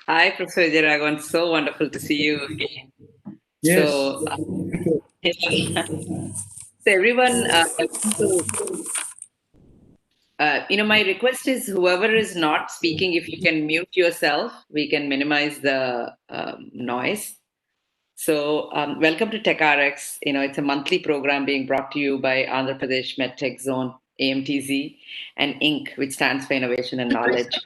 Hi, Professor Vijay Raghavan. So wonderful to see you again. Yes. So, so everyone, my request is whoever is not speaking, if you can mute yourself, we can minimize the noise. So, welcome to TechRx. It's a monthly program being brought to you by Andhra Pradesh MedTech Zone, AMTZ, and INC, which stands for Innovation and Knowledge.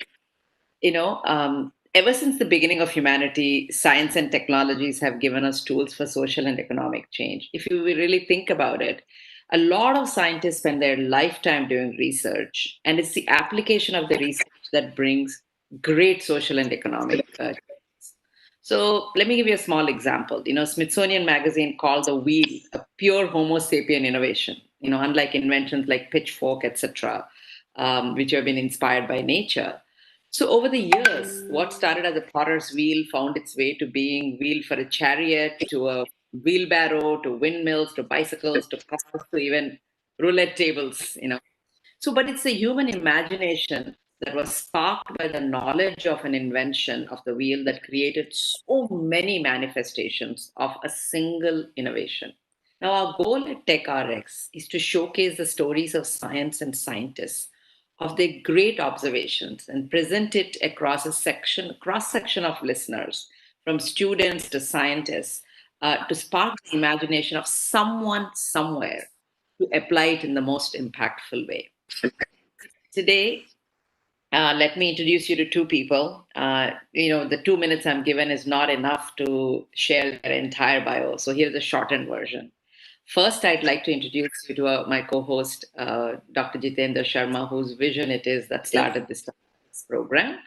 Ever since the beginning of humanity, science and technologies have given us tools for social and economic change. If you really think about it, a lot of scientists spend their lifetime doing research, and it's the application of the research that brings great social and economic so let me give you a small example. Smithsonian Magazine called the wheel a pure Homo sapien innovation. Unlike inventions like pitchfork, etc., which have been inspired by nature. So over the years, what started as a potter's wheel found its way to being wheel for a chariot, to a wheelbarrow, to windmills, to bicycles, to cars, to even roulette tables. So, but it's the human imagination that was sparked by the knowledge of an invention of the wheel that created so many manifestations of a single innovation. Now, our goal at TechRx is to showcase the stories of science and scientists, of their great observations, and present it across a cross section of listeners, from students to scientists, to spark the imagination of someone somewhere to apply it in the most impactful way. Today, let me introduce you to two people. The 2 minutes I'm given is not enough to share their entire bio. So here's the shortened version. First, I'd like to introduce you to my co-host, Dr. Jitendar Sharma, whose vision it is that started this program,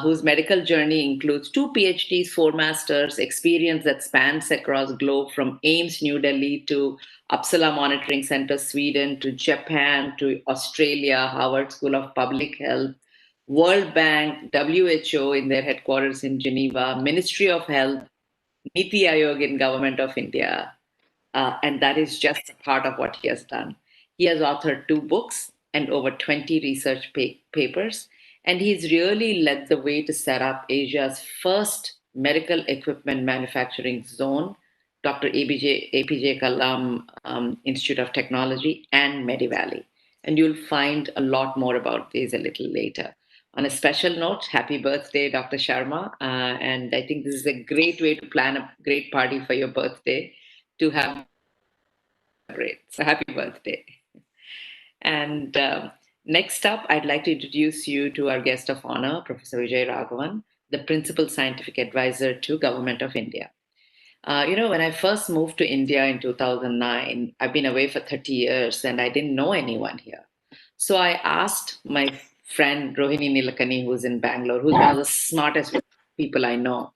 whose medical journey includes 2 PhDs, 4 masters, experience that spans across globe from AIMS New Delhi to Uppsala Monitoring Center, Sweden, to Japan, to Australia, Harvard School of Public Health, World Bank, WHO in their headquarters in Geneva, Ministry of Health, Niti Aayog in Government of India, and that is just a part of what he has done. He has authored 2 books and over 20 research papers, and he's really led the way to set up Asia's first medical equipment manufacturing zone, Dr. APJ Kalam Institute of Technology, and MediValley. And you'll find a lot more about these a little later. On a special note, happy birthday, Dr. Sharma. And I think this is a great way to plan a great party for your birthday to have great. So happy birthday. And next up, I'd like to introduce you to our guest of honor, Professor Vijay Raghavan, the Principal Scientific Advisor to Government of India. When I first moved to India in 2009, I've been away for 30 years and I didn't know anyone here. So I asked my friend Rohini Nilakani, who's in Bangalore, who's one of the smartest people I know.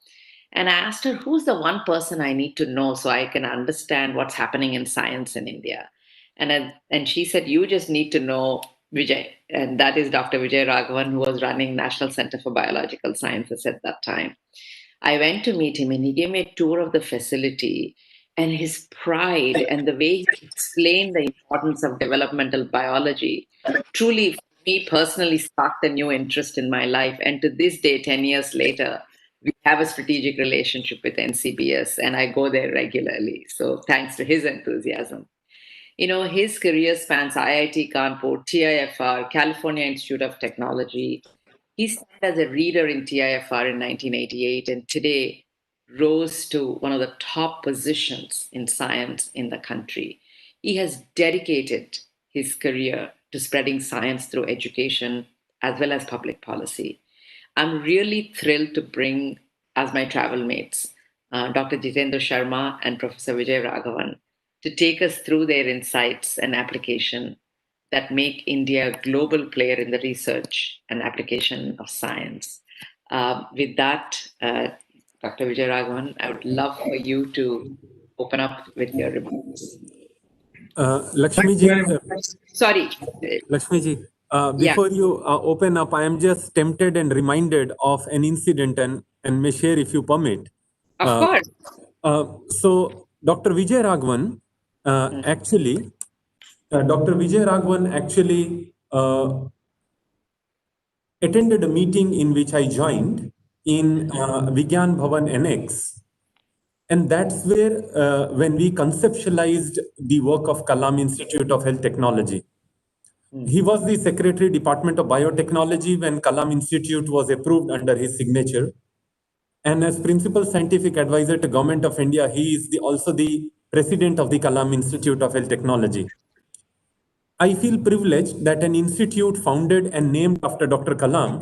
And I asked her, who's the one person I need to know so I can understand what's happening in science in India? And she said, you just need to know Vijay. And that is Dr. Vijay Raghavan, who was running National Center for Biological Sciences at that time. I went to meet him and he gave me a tour of the facility, and his pride and the way he explained the importance of developmental biology truly, for me personally, sparked a new interest in my life. And to this day, 10 years later, we have a strategic relationship with NCBS and I go there regularly. So thanks to his enthusiasm. His career spans IIT Kanpur, TIFR, California Institute of Technology. He started as a reader in TIFR in 1988 and today rose to one of the top positions in science in the country. He has dedicated his career to spreading science through education as well as public policy. I'm really thrilled to bring as my travel mates Dr. Jitendar Sharma and Professor Vijay Raghavan to take us through their insights and application that make India a global player in the research and application of science. With that, Dr. Vijay Raghavan, I would love for you to open up with your remarks. Lakshmi ji, Sorry. Lakshmi ji, before you open up, I am just tempted and reminded of an incident and may share if you permit. Of course. So, Dr. Vijay Raghavan, Dr. Vijay Raghavan actually attended a meeting in which I joined, in Vigyan Bhavan NX. And that's where, when we conceptualized the work of Kalam Institute of Health Technology. He was the Secretary, Department of Biotechnology, when Kalam Institute was approved under his signature. And as Principal Scientific Advisor to Government of India, he is also the President of the Kalam Institute of Health Technology. I feel privileged that an institute founded and named after Dr. Kalam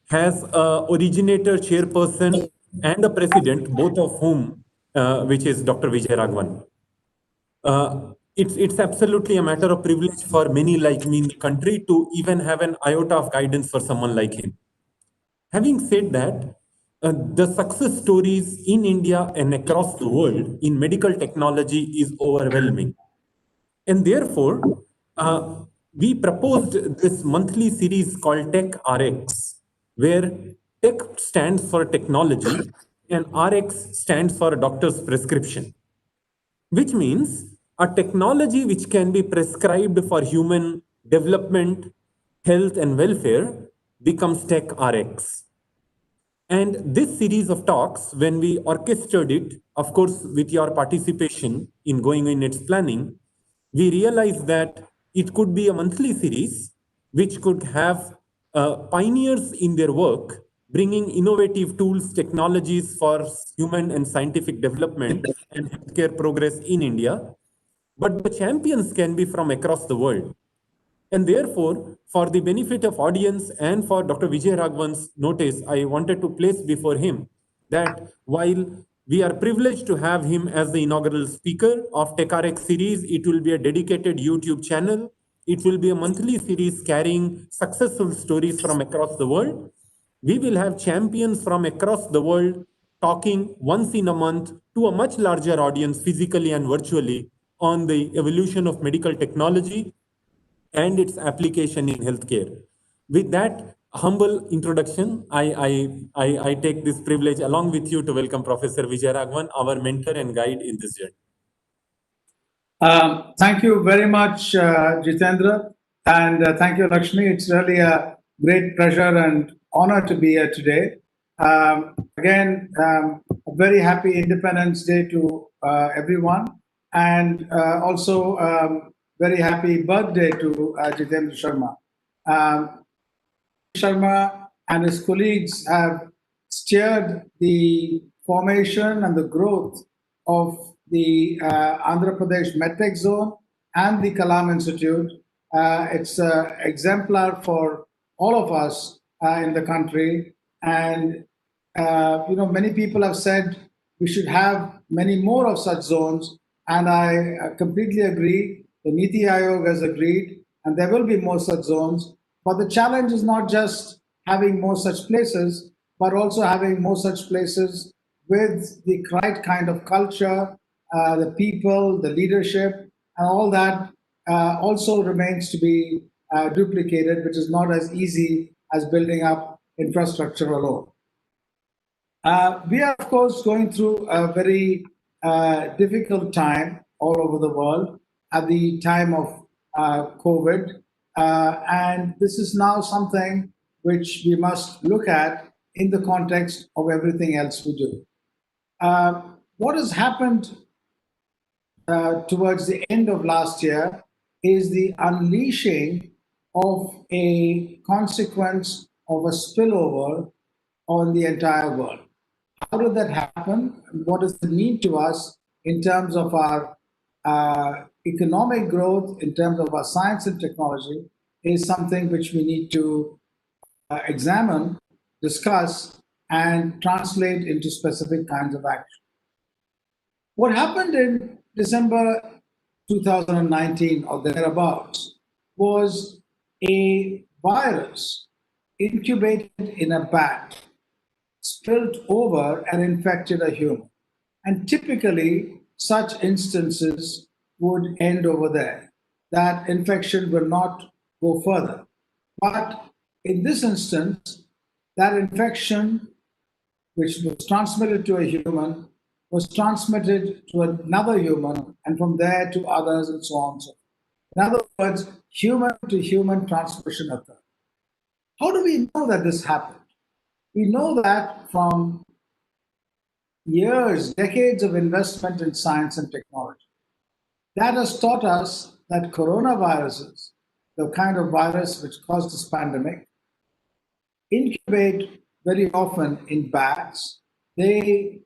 has a originator, chairperson, and a president, both of whom, which is Dr. Vijay Raghavan. It's absolutely a matter of privilege for many like me in the country to even have an iota of guidance for someone like him. Having said that, the success stories in India and across the world in medical technology is overwhelming. And therefore, we proposed this monthly series called TechRx, where Tech stands for technology and RX stands for doctor's prescription, which means a technology which can be prescribed for human development, health, and welfare becomes TechRx. And this series of talks, when we orchestrated it, of course, with your participation in going in its planning, we realized that it could be a monthly series which could have pioneers in their work, bringing innovative tools, technologies for human and scientific development and healthcare progress in India. But the champions can be from across the world. And therefore, for the benefit of audience and for Dr. Vijay Raghavan's notice, I wanted to place before him that while we are privileged to have him as the inaugural speaker of TechRx series, it will be a dedicated YouTube channel. It will be a monthly series carrying successful stories from across the world. We will have champions from across the world talking once in a month to a much larger audience, physically and virtually, on the evolution of medical technology and its application in healthcare. With that humble introduction, I take this privilege along with you to welcome Professor Vijay Raghavan, our mentor and guide in this journey. Thank you very much, Jitendra, and thank you, Lakshmi. It's really a great pleasure and honor to be here today. Again, a very happy Independence Day to everyone, and also very happy birthday to Jitendra Sharma. Sharma and his colleagues have steered the formation and the growth of the Andhra Pradesh MedTech Zone and the Kalam Institute. It's an exemplar for all of us in the country. And, many people have said we should have many more of such zones. And I completely agree. The Niti Aayog has agreed, and there will be more such zones. But the challenge is not just having more such places, but also having more such places with the right kind of culture, the people, the leadership, and all that also remains to be duplicated, which is not as easy as building up infrastructure alone. We are, of course, going through a very difficult time all over the world at the time of COVID. And this is now something which we must look at in the context of everything else we do. What has happened towards the end of last year is the unleashing of a consequence of a spillover on the entire world. How did that happen? What does it mean to us in terms of our economic growth, in terms of our science and technology, is something which we need to examine, discuss, and translate into specific kinds of action. What happened in December 2019 or thereabouts was a virus incubated in a bat, spilled over and infected a human. And typically, such instances would end over there. That infection will not go further. But in this instance, that infection, which was transmitted to a human, was transmitted to another human, and from there to others, and so on. In other words, human to human transmission occurred. How do we know that this happened? We know that from years, decades of investment in science and technology. That has taught us that coronaviruses, the kind of virus which caused this pandemic, incubate very often in bats. They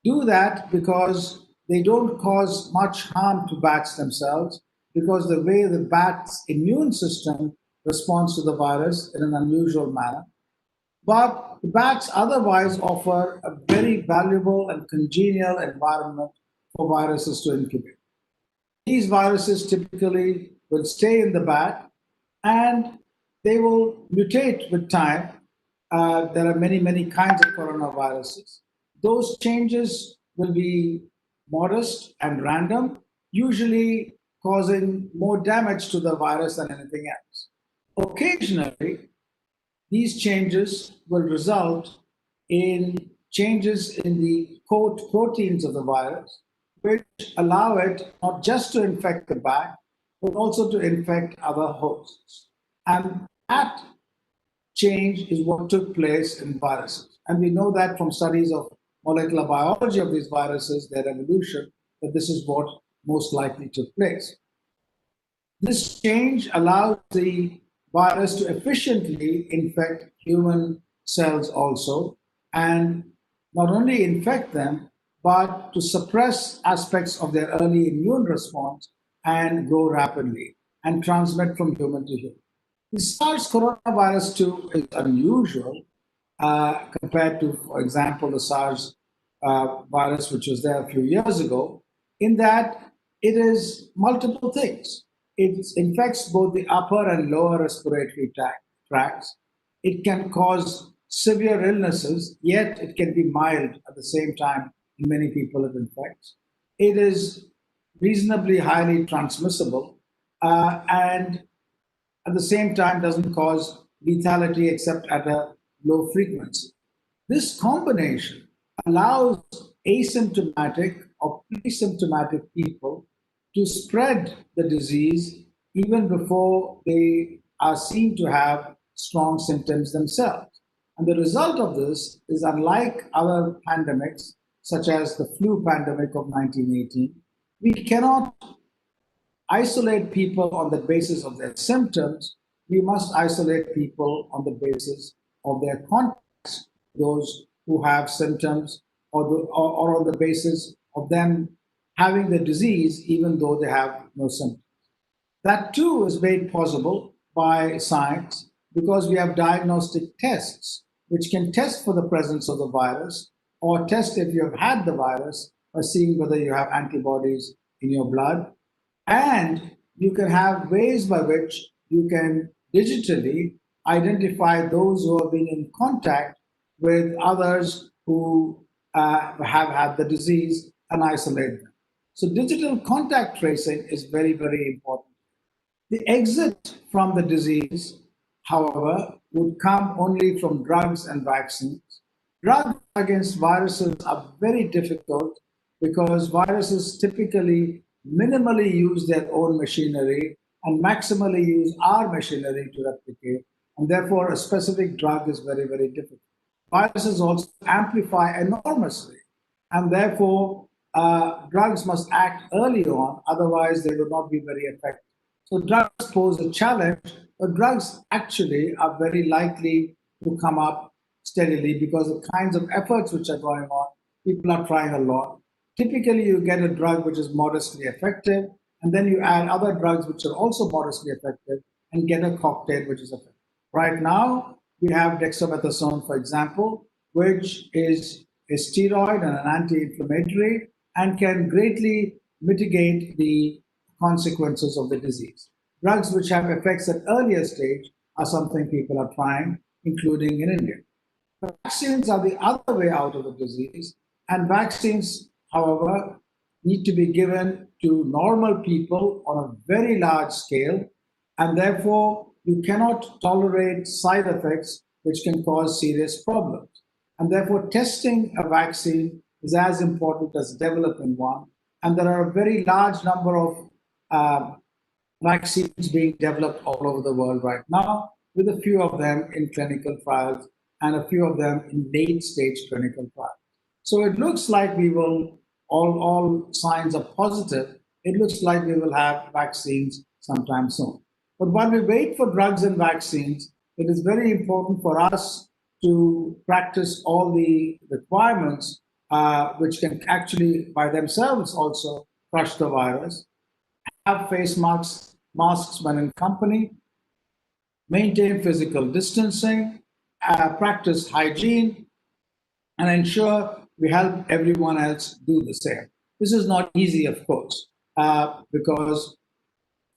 do that because they don't cause much harm to bats themselves, because the way the bat's immune system responds to the virus in an unusual manner. But the bats otherwise offer a very valuable and congenial environment for viruses to incubate. These viruses typically will stay in the bat and they will mutate with time. There are many, many kinds of coronaviruses. Those changes will be modest and random, usually causing more damage to the virus than anything else. Occasionally, these changes will result in changes in the coat proteins of the virus, which allow it not just to infect the bat, but also to infect other hosts. And that change is what took place in viruses. And we know that from studies of molecular biology of these viruses, their evolution, that this is what most likely took place. This change allows the virus to efficiently infect human cells also, and not only infect them, but to suppress aspects of their early immune response and grow rapidly and transmit from human to human. The SARS coronavirus 2 is unusual compared to, for example, the SARS virus, which was there a few years ago, in that it is multiple things. It infects both the upper and lower respiratory tracts. It can cause severe illnesses, yet it can be mild at the same time in many people it infects. It is reasonably highly transmissible and at the same time doesn't cause lethality except at a low frequency. This combination allows asymptomatic or pre-symptomatic people to spread the disease even before they are seen to have strong symptoms themselves. And the result of this is, unlike other pandemics, such as the flu pandemic of 1918, we cannot isolate people on the basis of their symptoms. We must isolate people on the basis of their contacts, those who have symptoms, or on the basis of them having the disease even though they have no symptoms. That too is made possible by science because we have diagnostic tests which can test for the presence of the virus or test if you have had the virus by seeing whether you have antibodies in your blood. And you can have ways by which you can digitally identify those who have been in contact with others who have had the disease and isolate them. So digital contact tracing is very, very important. The exit from the disease, however, would come only from drugs and vaccines. Drugs against viruses are very difficult because viruses typically minimally use their own machinery and maximally use our machinery to replicate. And therefore, a specific drug is very, very difficult. Viruses also amplify enormously. And therefore, drugs must act early on, otherwise they will not be very effective. So drugs pose a challenge, but drugs actually are very likely to come up steadily because the kinds of efforts which are going on, people are trying a lot. Typically, you get a drug which is modestly effective, and then you add other drugs which are also modestly effective and get a cocktail which is effective. Right now, we have dexamethasone, for example, which is a steroid and an anti-inflammatory and can greatly mitigate the consequences of the disease. Drugs which have effects at earlier stage are something people are trying, including in India. Vaccines are the other way out of the disease, and vaccines, however, need to be given to normal people on a very large scale, and therefore you cannot tolerate side effects which can cause serious problems. And therefore, testing a vaccine is as important as developing one. And there are a very large number of vaccines being developed all over the world right now, with a few of them in clinical trials and a few of them in late-stage clinical trials. So it looks like we will, all signs are positive, it looks like we will have vaccines sometime soon. But while we wait for drugs and vaccines, it is very important for us to practice all the requirements which can actually by themselves also crush the virus. Have face masks when in company, maintain physical distancing, practice hygiene, and ensure we help everyone else do the same. This is not easy, of course, because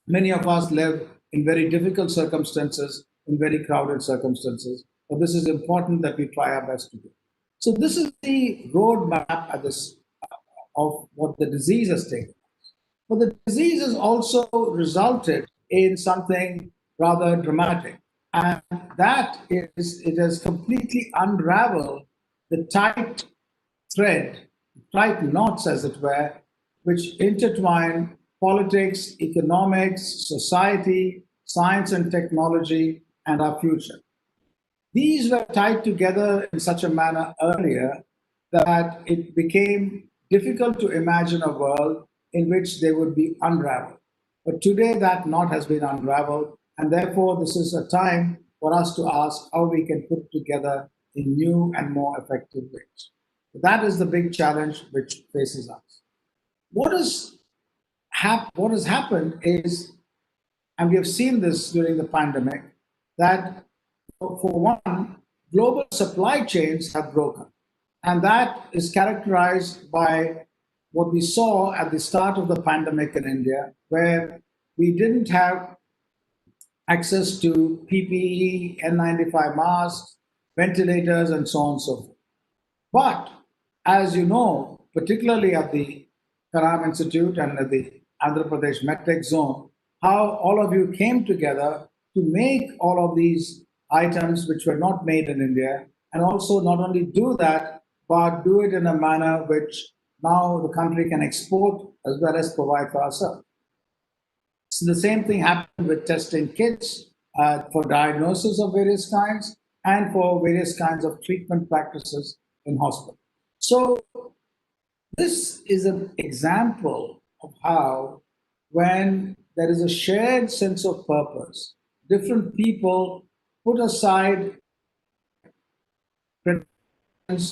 many of us live in very difficult circumstances, in very crowded circumstances, but this is important that we try our best to do. So this is the roadmap at this, of what the disease has taken. But the disease has also resulted in something rather dramatic. And that is, it has completely unraveled the tight thread, tight knots, as it were, which intertwine politics, economics, society, science and technology, and our future. These were tied together in such a manner earlier that it became difficult to imagine a world in which they would be unraveled. But today that knot has been unraveled, and therefore this is a time for us to ask how we can put together in new and more effective ways. That is the big challenge which faces us. What has happened is, and we have seen this during the pandemic, that for one, global supply chains have broken. And that is characterized by what we saw at the start of the pandemic in India, where we didn't have access to PPE, N95 masks, ventilators, and so on and so forth. But as you know, particularly at the Kalam Institute and at the Andhra Pradesh MedTech Zone, how all of you came together to make all of these items which were not made in India, and also not only do that, but do it in a manner which now the country can export as well as provide for ourselves. So the same thing happened with testing kits for diagnosis of various kinds and for various kinds of treatment practices in hospital. So this is an example of how, when there is a shared sense of purpose, different people put aside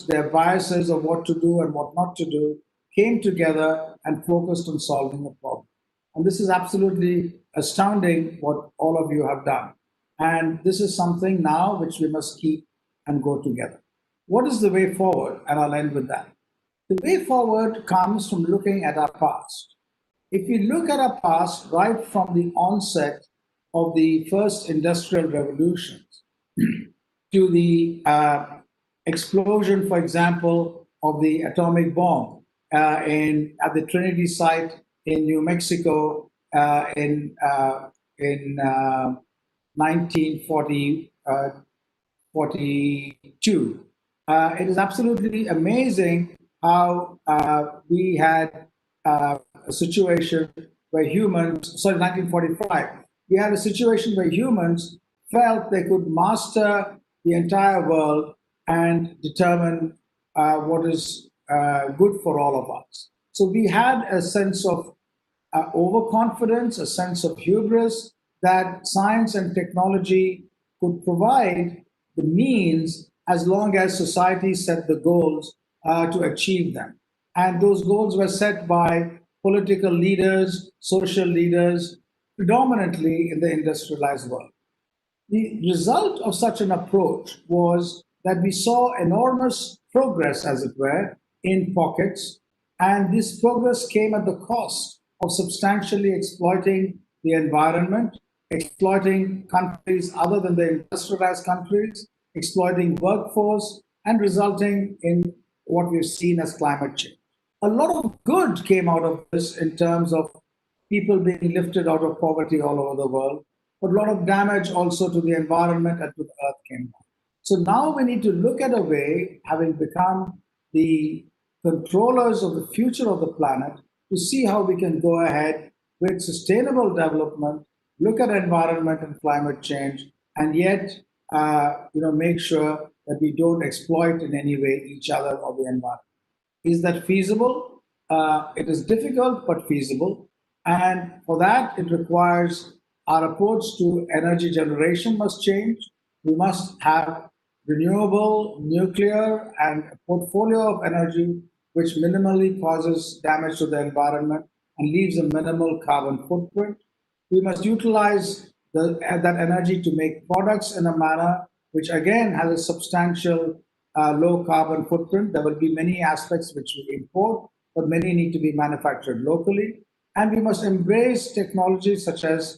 their biases of what to do and what not to do, came together and focused on solving a problem. And this is absolutely astounding what all of you have done. And this is something now which we must keep and go together. What is the way forward? And I'll end with that. The way forward comes from looking at our past. If we look at our past right from the onset of the first industrial revolutions to the explosion, for example, of the atomic bomb at the Trinity site in New Mexico in 1942. It is absolutely amazing how we had a situation where humans, 1945, we had a situation where humans felt they could master the entire world and determine what is good for all of us. So we had a sense of overconfidence, a sense of hubris that science and technology could provide the means as long as society set the goals to achieve them. And those goals were set by political leaders, social leaders, predominantly in the industrialized world. The result of such an approach was that we saw enormous progress, as it were, in pockets, and this progress came at the cost of substantially exploiting the environment, exploiting countries other than the industrialized countries, exploiting workforce, and resulting in what we've seen as climate change. A lot of good came out of this in terms of people being lifted out of poverty all over the world, but a lot of damage also to the environment and to the earth came down. So now we need to look at a way, having become the controllers of the future of the planet, to see how we can go ahead with sustainable development, look at environment and climate change, and yet make sure that we don't exploit in any way each other or the environment. Is that feasible? It is difficult, but feasible. And for that, it requires our approach to energy generation must change. We must have renewable, nuclear, and a portfolio of energy which minimally causes damage to the environment and leaves a minimal carbon footprint. We must utilize that energy to make products in a manner which again has a substantial low carbon footprint. There will be many aspects which we import, but many need to be manufactured locally. And we must embrace technologies such as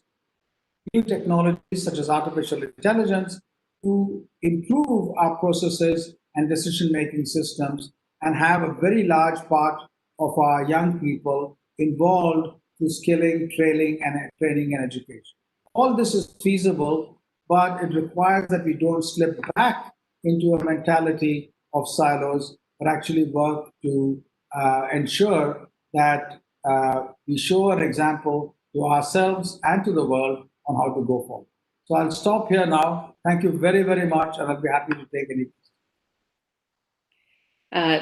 new technologies such as artificial intelligence to improve our processes and decision-making systems and have a very large part of our young people involved to skilling, training, and education. All this is feasible, but it requires that we don't slip back into a mentality of silos, but actually work to ensure that we show an example to ourselves and to the world on how to go forward. So I'll stop here now. Thank you very, very much, and I'll be happy to take any questions.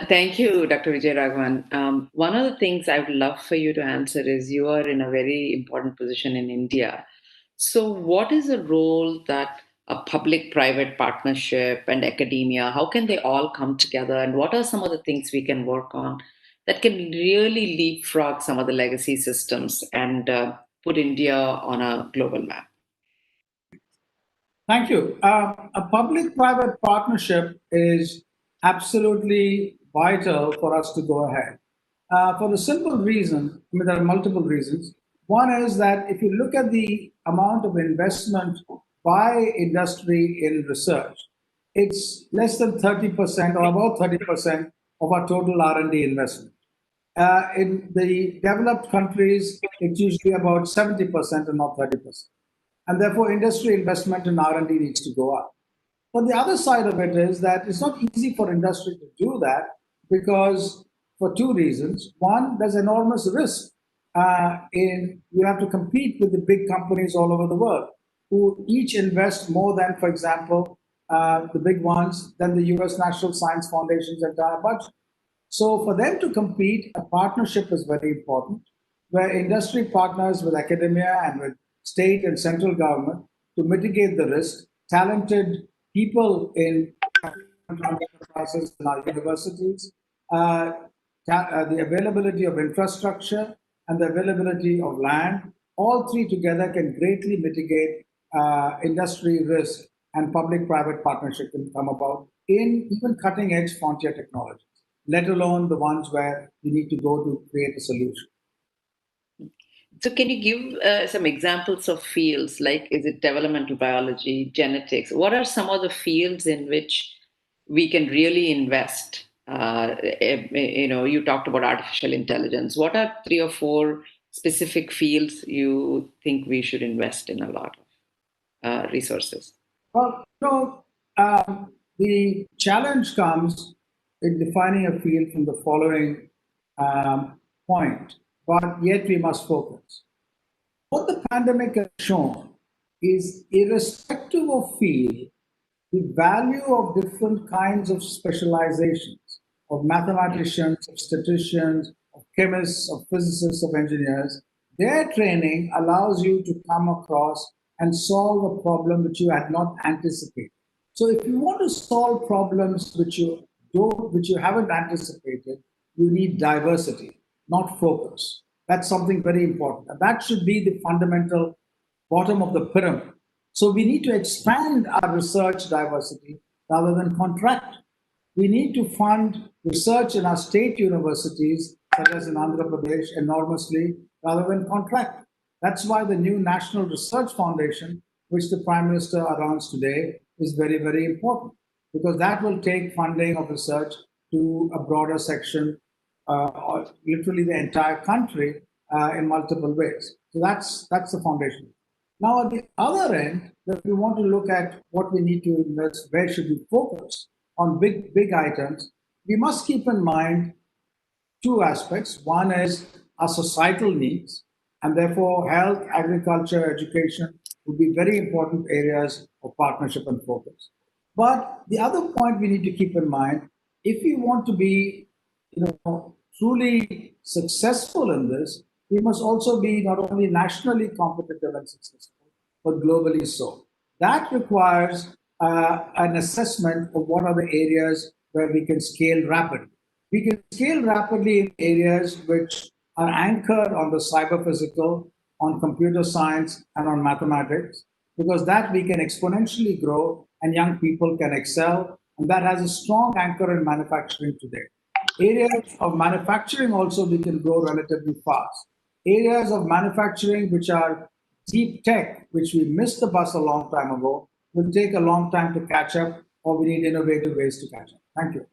Thank you, Dr. Vijay Raghavan. One of the things I would love for you to answer is you are in a very important position in India. So, what is the role that a public-private partnership and academia, how can they all come together, and what are some of the things we can work on that can really leapfrog some of the legacy systems and put India on a global map? Thank you. A public-private partnership is absolutely vital for us to go ahead. For the simple reason, I mean, there are multiple reasons. One is that if you look at the amount of investment by industry in research, it's less than 30% or about 30% of our total R&D investment. In the developed countries, it's usually about 70% and not 30%. And therefore, industry investment in R&D needs to go up. But the other side of it is that it's not easy for industry to do that because for two reasons. One, there's enormous risk in you have to compete with the big companies all over the world who each invest more than, for example, the big ones than the US National Science Foundation's entire budget. So for them to compete, a partnership is very important, where industry partners with academia and with state and central government to mitigate the risk, talented people in enterprises in our universities, the availability of infrastructure and the availability of land, all three together can greatly mitigate industry risk, and public-private partnership can come about in even cutting-edge frontier technologies, let alone the ones where you need to go to create a solution. So can you give some examples of fields, like is it developmental biology, genetics? What are some of the fields in which we can really invest? You talked about artificial intelligence. What are 3 or 4 specific fields you think we should invest in a lot of resources? Well, the challenge comes in defining a field from the following point, but yet we must focus. What the pandemic has shown is, irrespective of field, the value of different kinds of specializations, of mathematicians, of statisticians, of chemists, of physicists, of engineers, their training allows you to come across and solve a problem which you had not anticipated. So if you want to solve problems which you haven't anticipated, you need diversity, not focus. That's something very important. And that should be the fundamental bottom of the pyramid. So we need to expand our research diversity rather than contract. We need to fund research in our state universities, such as in Andhra Pradesh, enormously rather than contract. That's why the new National Research Foundation, which the Prime Minister announced today, is very, very important, because that will take funding of research to a broader section, or literally the entire country, in multiple ways. So that's the foundation. Now, at the other end, if we want to look at what we need to invest, where should we focus on big items, we must keep in mind 2 aspects. One is our societal needs, and therefore health, agriculture, education would be very important areas of partnership and focus. But the other point we need to keep in mind, if we want to be, truly successful in this, we must also be not only nationally competitive and successful, but globally so. That requires an assessment of what are the areas where we can scale rapidly. We can scale rapidly in areas which are anchored on the cyber physical, on computer science, and on mathematics, because that we can exponentially grow and young people can excel. And that has a strong anchor in manufacturing today. Areas of manufacturing also we can grow relatively fast. Areas of manufacturing which are deep tech, which we missed the bus a long time ago, will take a long time to catch up, or we need innovative ways to catch up. Thank you.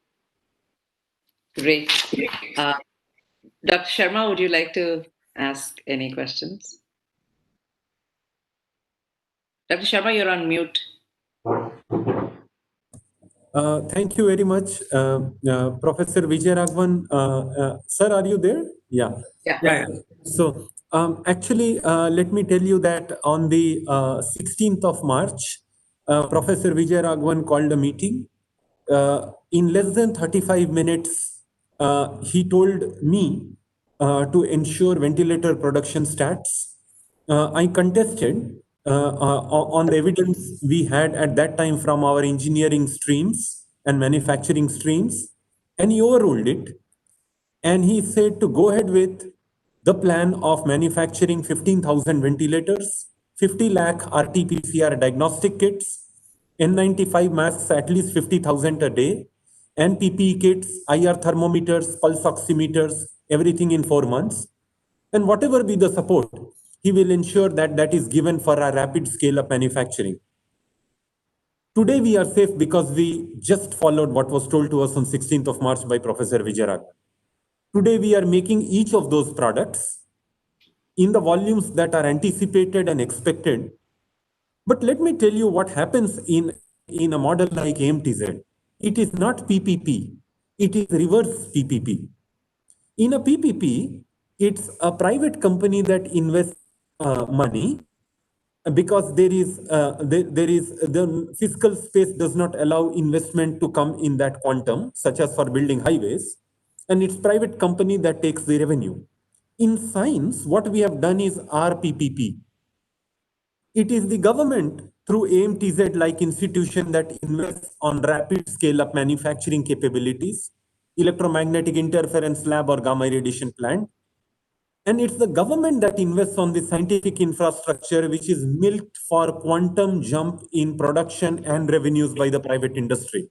Great. Dr. Sharma, would you like to ask any questions? Dr. Sharma, you're on mute. Thank you very much, Professor Vijay Raghavan. Sir, are you there? Yeah. Yeah. So actually, let me tell you that on the 16th of March, Professor Vijay Raghavan called a meeting. In less than 35 minutes, he told me to ensure ventilator production starts. I contested on the evidence we had at that time from our engineering streams and manufacturing streams, and he overruled it. And he said to go ahead with the plan of manufacturing 15,000 ventilators, 50 lakh RT-PCR diagnostic kits, N95 masks at least 50,000 a day, and PPE kits, IR thermometers, pulse oximeters, everything in 4 months. And whatever be the support, he will ensure that that is given for our rapid scale-up manufacturing. Today we are safe because we just followed what was told to us on 16th of March by Professor Vijay Raghavan. Today we are making each of those products in the volumes that are anticipated and expected. But let me tell you what happens in a model like AMTZ. It is not PPP, it is reverse PPP. In a PPP, it's a private company that invests money because there is the fiscal space does not allow investment to come in that quantum, such as for building highways, and it's private company that takes the revenue. In science, what we have done is RPPP. It is the government through AMTZ like institution that invests on rapid scale up manufacturing capabilities, electromagnetic interference lab or gamma radiation plant. And it's the government that invests on the scientific infrastructure, which is milked for quantum jump in production and revenues by the private industry.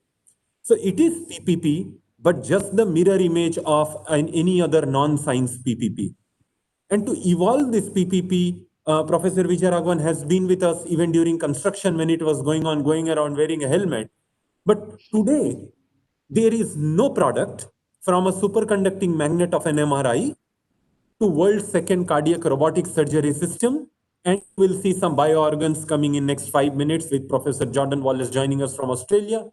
So it is PPP, but just the mirror image of any other non-science PPP. And to evolve this PPP, Professor Vijay Raghavan has been with us even during construction when it was going around wearing a helmet. But today, there is no product from a superconducting magnet of an MRI to world's second cardiac robotic surgery system. And we'll see some bioorgans coming in next 5 minutes with Professor Jordan Wallace joining us from Australia.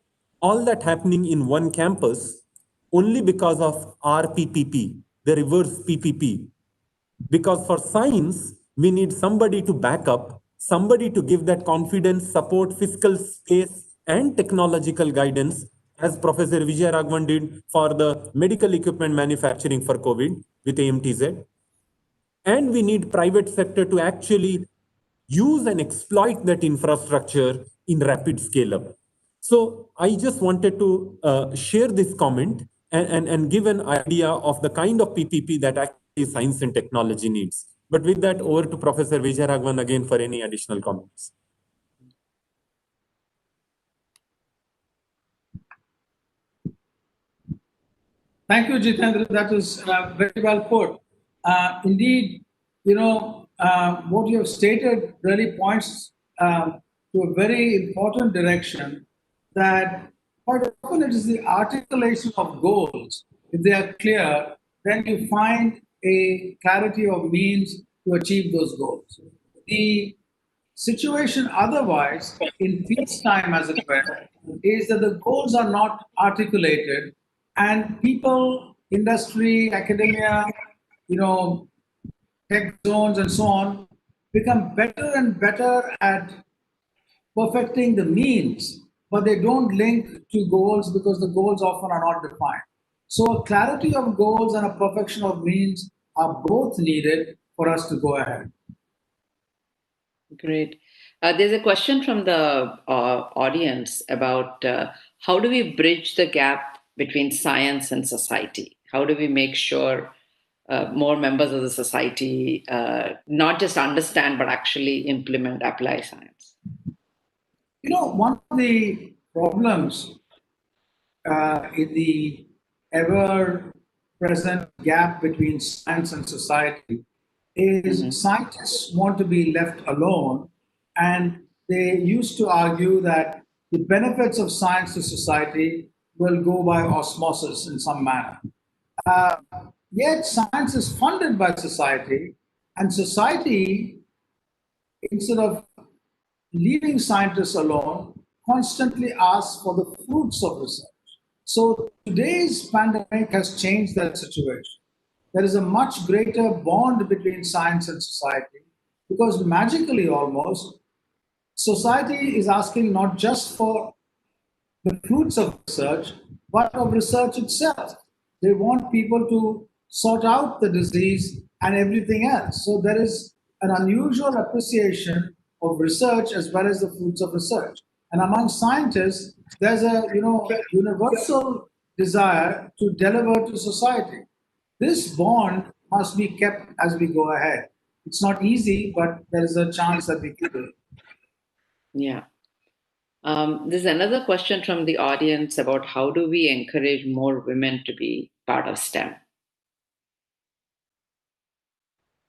All that happening in one campus only because of RPPP, the reverse PPP. Because for science, we need somebody to back up, somebody to give that confidence, support, fiscal space, and technological guidance, as Professor Vijay Raghavan did for the medical equipment manufacturing for COVID with AMTZ. And we need private sector to actually use and exploit that infrastructure in rapid scale up. So I just wanted to share this comment and give an idea of the kind of PPP that actually science and technology needs. But with that, over to Professor Vijay Raghavan again for any additional comments. Thank you, Jitendra. That is very well put. Indeed, what you have stated really points to a very important direction, that quite often it is the articulation of goals. If they are clear, then you find a clarity of means to achieve those goals. The situation otherwise, in peacetime, as it were, is that the goals are not articulated, and people, industry, academia, tech zones, and so on, become better and better at perfecting the means but they don't link to goals because the goals often are not defined. So a clarity of goals and a perfection of means are both needed for us to go ahead. Great. There's a question from the audience about how do we bridge the gap between science and society? How do we make sure more members of the society not just understand but actually implement, apply science? One of the problems in the ever-present gap between science and society is scientists want to be left alone, and they used to argue that the benefits of science to society will go by osmosis in some manner. Uh, Yet science is funded by society, and society, instead of leaving scientists alone, constantly asks for the fruits of research. So today's pandemic has changed that situation. There is a much greater bond between science and society because magically almost, society is asking not just for the fruits of research, but of research itself. They want people to sort out the disease and everything else. So there is an unusual appreciation of research as well as the fruits of research. And among scientists, there's a universal desire to deliver to society. This bond must be kept as we go ahead. It's not easy, but there is a chance that we can do it. Yeah. There's another question from the audience about how do we encourage more women to be part of STEM?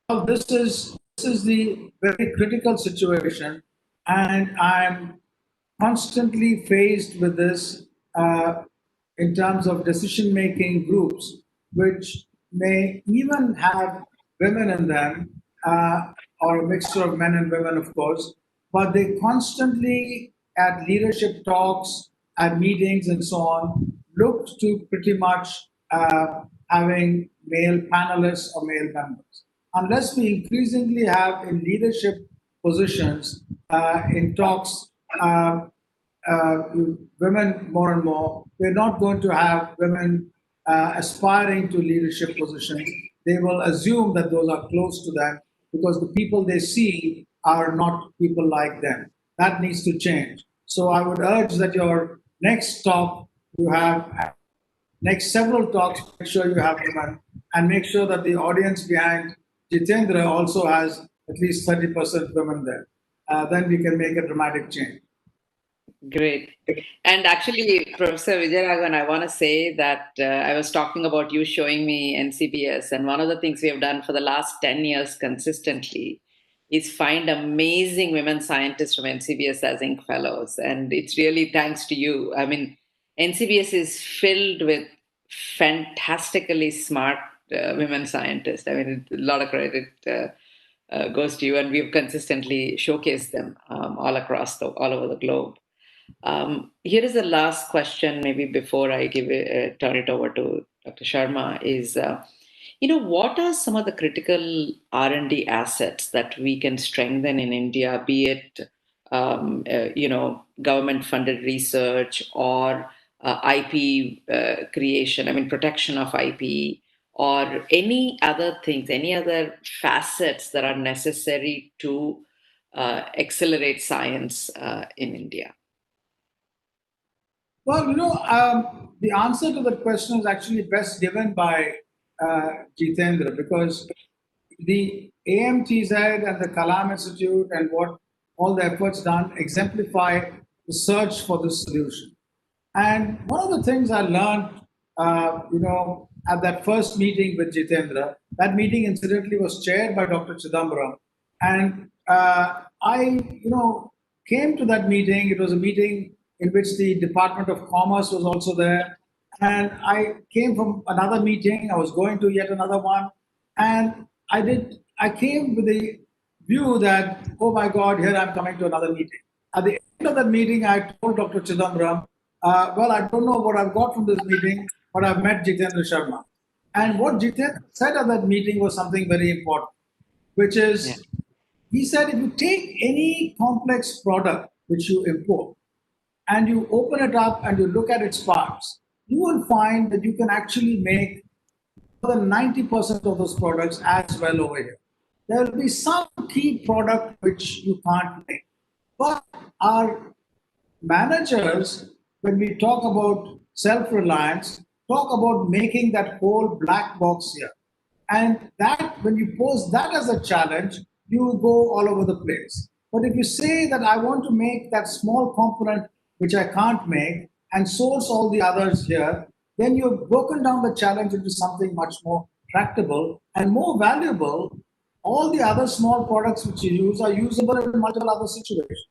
Well, this is the very critical situation, and I'm constantly faced with this in terms of decision-making groups, which may even have women in them, or a mixture of men and women, of course, but they constantly, at leadership talks, at meetings, and so on, look to pretty much having male panelists or male members. Unless we increasingly have in leadership positions in talks women more and more, we're not going to have women aspiring to leadership positions. They will assume that those are close to them because the people they see are not people like them. That needs to change. So I would urge that your next talk you have, next several talks, make sure you have women and make sure that the audience behind Jitendra also has at least 30% women there. Then we can make a dramatic change. Great. And actually, Professor Vijay Raghavan, I want to say that I was talking about you showing me NCBS, and one of the things we have done for the last 10 years consistently is find amazing women scientists from NCBS as Inc. Fellows. And it's really thanks to you. I mean, NCBS is filled with fantastically smart women scientists. I mean, a lot of credit goes to you, and we've consistently showcased them all over the globe. Here is the last question, maybe before I turn it over to Dr. Sharma, is what are some of the critical R&D assets that we can strengthen in India, be it government-funded research or IP creation, I mean protection of IP, or any other things, any other facets that are necessary to accelerate science in India? Well, the answer to that question is actually best given by Jitendra, because the AMTZ and the Kalam Institute and what all the efforts done exemplify the search for this solution. And one of the things I learned, at that first meeting with Jitendra, that meeting incidentally was chaired by Dr. Chidambaram. And I came to that meeting. It was a meeting in which the Department of Commerce was also there. And I came from another meeting. I was going to yet another one. And I came with the view that, oh my God, here I'm coming to another meeting. At the end of that meeting, I told Dr. Chidambaram, well, I don't know what I've got from this meeting, but I've met Jitendra Sharma. And what Jitendra said at that meeting was something very important, which is, he said, if you take any complex product which you import and you open it up and you look at its parts, you will find that you can actually make more than 90% of those products as well over here. There will be some key product which you can't make. But our managers, when we talk about self-reliance, talk about making that whole black box here. And that, when you pose that as a challenge, you will go all over the place. But if you say that I want to make that small component which I can't make and source all the others here, then you've broken down the challenge into something much more tractable and more valuable. All the other small products which you use are usable in multiple other situations.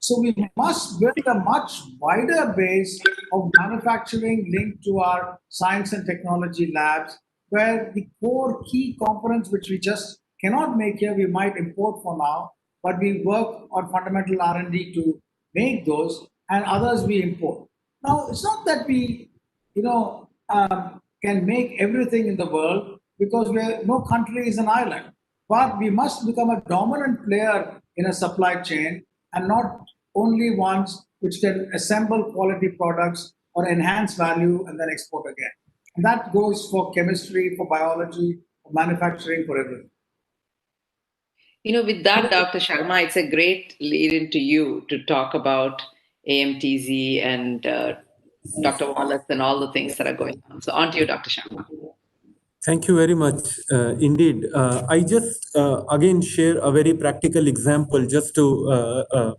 So we must build a much wider base of manufacturing linked to our science and technology labs, where the core key components which we just cannot make here, we might import for now, but we work on fundamental R&D to make those, and others we import. Now, it's not that we, can make everything in the world, because no country is an island. But we must become a dominant player in a supply chain, and not only ones which can assemble quality products or enhance value and then export again. And that goes for chemistry, for biology, for manufacturing, for everything. With that, Dr. Sharma, it's a great lead into you to talk about AMTZ and Dr. Wallace and all the things that are going on. So on to you, Dr. Sharma. Thank you very much. Indeed, I just again share a very practical example just to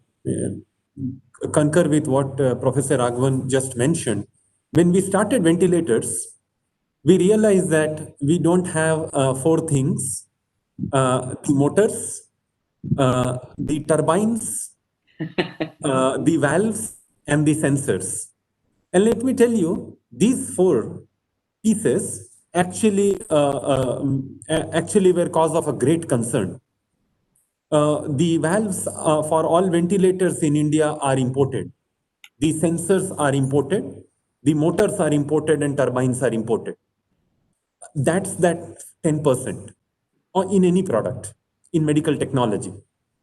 concur with what Professor Raghavan just mentioned. When we started ventilators, we realized that we don't have four things: the motors, the turbines, the valves, and the sensors. And let me tell you, these four pieces actually were cause of a great concern. The valves for all ventilators in India are imported. The sensors are imported. The motors are imported, and turbines are imported. That's that 10% or in any product in medical technology.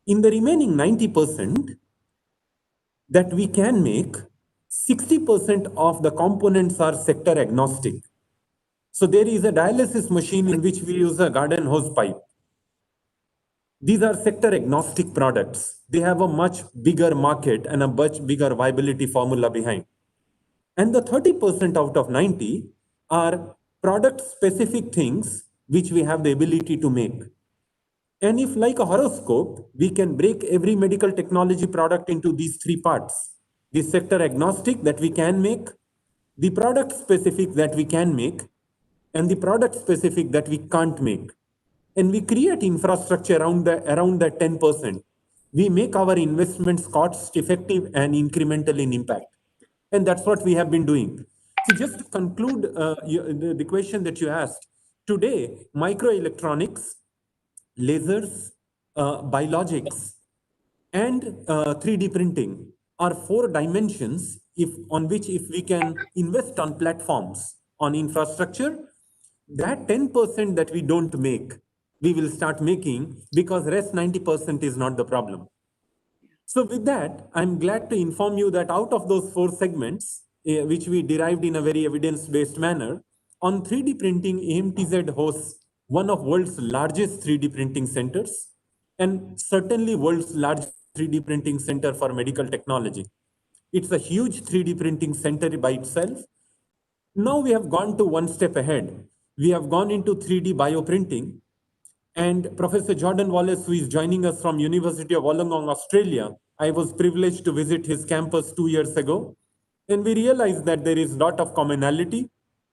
In the remaining 90% that we can make, 60% of the components are sector agnostic. So there is a dialysis machine in which we use a garden hose pipe. These are sector agnostic products. They have a much bigger market and a much bigger viability formula behind. And the 30% out of 90 are product specific things which we have the ability to make. And if, like a horoscope, we can break every medical technology product into these three parts: the sector agnostic that we can make, the product specific that we can make, and the product specific that we can't make. And we create infrastructure around that 10%. We make our investments cost effective and incremental in impact. And that's what we have been doing. So just to conclude the question that you asked, today, microelectronics, lasers, biologics, and 3D printing are four dimensions on which if we can invest on platforms, on infrastructure, that 10% that we don't make, we will start making, because rest 90% is not the problem. So with that, I'm glad to inform you that out of those four segments, which we derived in a very evidence-based manner, on 3D printing, AMTZ hosts one of world's largest 3D printing centers, and certainly world's largest 3D printing center for medical technology. It's a huge 3D printing center by itself. Now we have gone to one step ahead. We have gone into 3D bioprinting, and Professor Jordan Wallace, who is joining us from University of Wollongong, Australia, I was privileged to visit his campus 2 years ago, and we realized that there is a lot of commonality.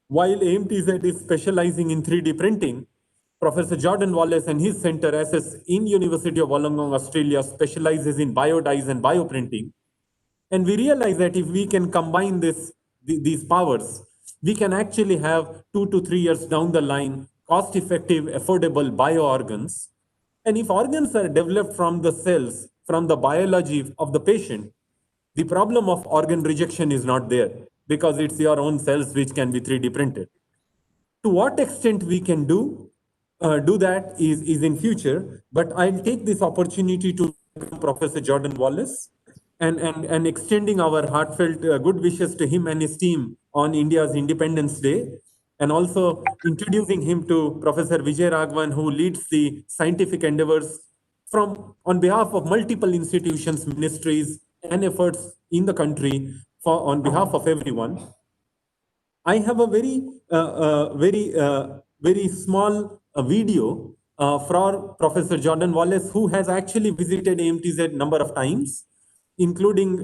While AMTZ is specializing in 3D printing, Professor Jordan Wallace and his center, SS in University of Wollongong, Australia, specializes in biodyes and bioprinting. And we realize that if we can combine these powers, we can actually have 2 to 3 years down the line, cost-effective, affordable bioorgans. And if organs are developed from the cells, from the biology of the patient, the problem of organ rejection is not there, because it's your own cells which can be 3D printed. To what extent we can do that is in future, but I'll take this opportunity to Professor Jordan Wallace. and extending our heartfelt good wishes to him and his team on India's Independence Day, and also introducing him to Professor Vijay Raghavan, who leads the scientific endeavors from on behalf of multiple institutions, ministries, and efforts in the country on behalf of everyone. I have a very small video for Professor Jordan Wallace, who has actually visited AMTZ number of times, including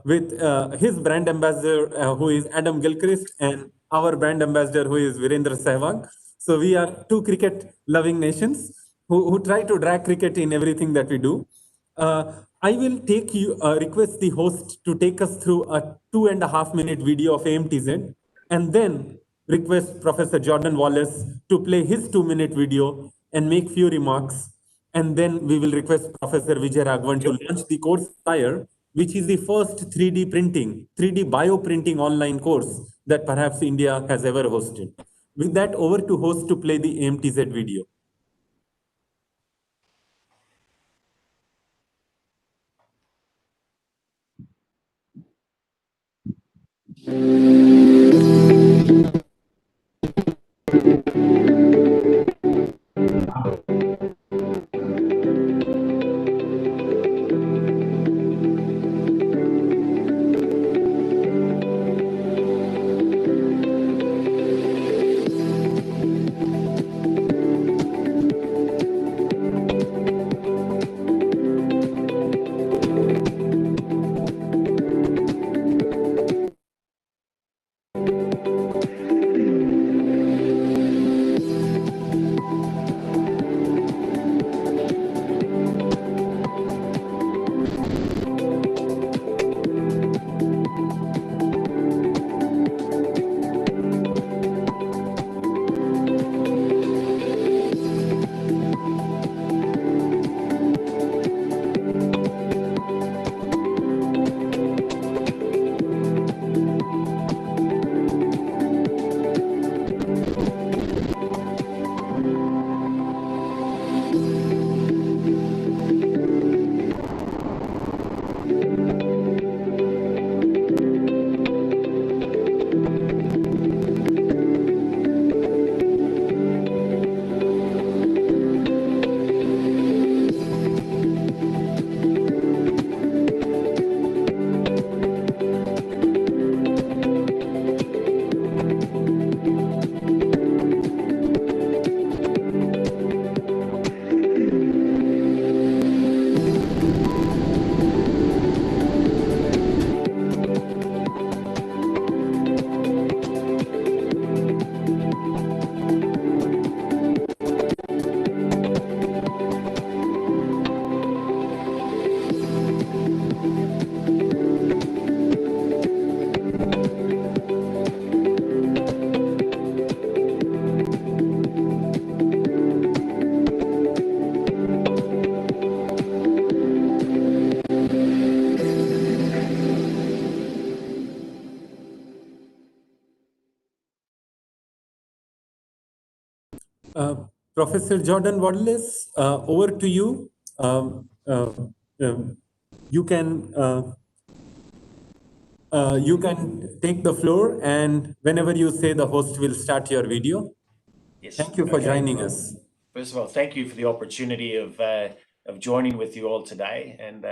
with his brand ambassador, who is Adam Gilchrist, and our brand ambassador, who is Virendra Sehwag. So we are two cricket-loving nations who try to drag cricket in everything that we do. I will request the host to take us through a 2.5-minute video of AMTZ, and then request Professor Jordan Wallace to play his 2-minute video and make few remarks. And then we will request Professor Vijay Raghavan to launch the course flyer, which is the first 3D printing, 3D bioprinting online course that perhaps India has ever hosted. With that, over to host to play the AMTZ video. Professor Jordan Wallace, over to you. You can take the floor, and whenever you say, the host will start your video. Yes. Thank you for joining us. First of all, thank you for the opportunity of joining with you all today, and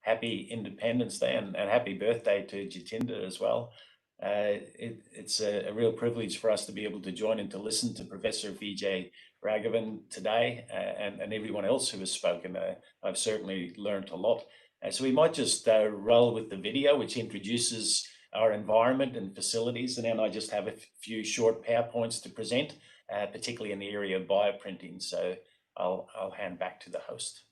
happy Independence Day and happy birthday to Jitendar as well. It's a real privilege for us to be able to join and to listen to Professor Vijay Raghavan today, and everyone else who has spoken. I've certainly learned a lot. So we might just roll with the video, which introduces our environment and facilities, and then I just have a few short PowerPoints to present, particularly in the area of bioprinting. So I'll hand back to the host.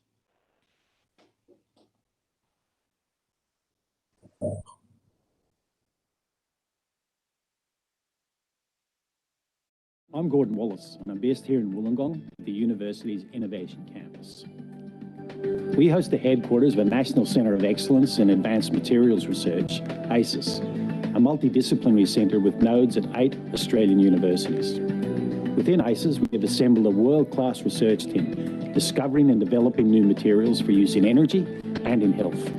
I'm Gordon Wallace, and I'm based here in Wollongong, the university's Innovation Campus. We host the headquarters of a National Centre of Excellence in Advanced Materials Research, ACES, a multidisciplinary centre with nodes at 8 Australian universities. Within ACES, we have assembled a world-class research team, discovering and developing new materials for use in energy and in health.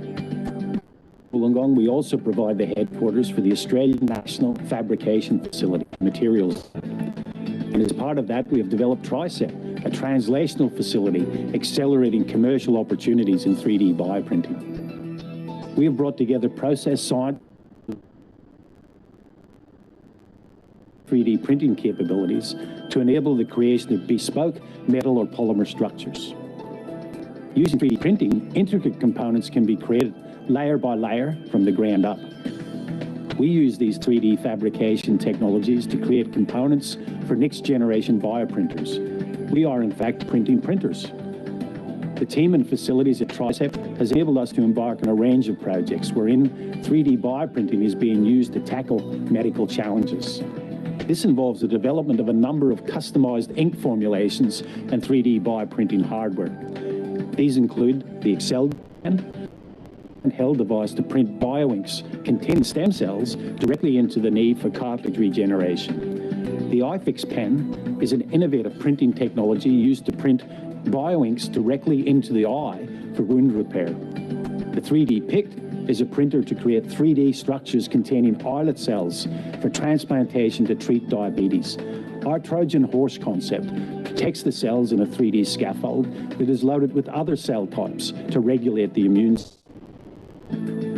Wollongong, we also provide the headquarters for the Australian National Fabrication Facility Materials. And as part of that, we have developed TRICEP, a translational facility accelerating commercial opportunities in 3D bioprinting. We have brought together process science, 3D printing capabilities to enable the creation of bespoke metal or polymer structures. Using 3D printing, intricate components can be created layer by layer from the ground up. We use these 3D fabrication technologies to create components for next-generation bioprinters. We are, in fact, printing printers. The team and facilities at TRICEP has enabled us to embark on a range of projects wherein 3D bioprinting is being used to tackle medical challenges. This involves the development of a number of customized ink formulations and 3D bioprinting hardware. These include the Excel handheld device to print bioinks containing stem cells directly into the knee for cartilage regeneration. The iFix pen is an innovative printing technology used to print bioinks directly into the eye for wound repair. The 3D Pict is a printer to create 3D structures containing islet cells for transplantation to treat diabetes. Our Trojan horse concept protects the cells in a 3D scaffold that is loaded with other cell types to regulate the immune system.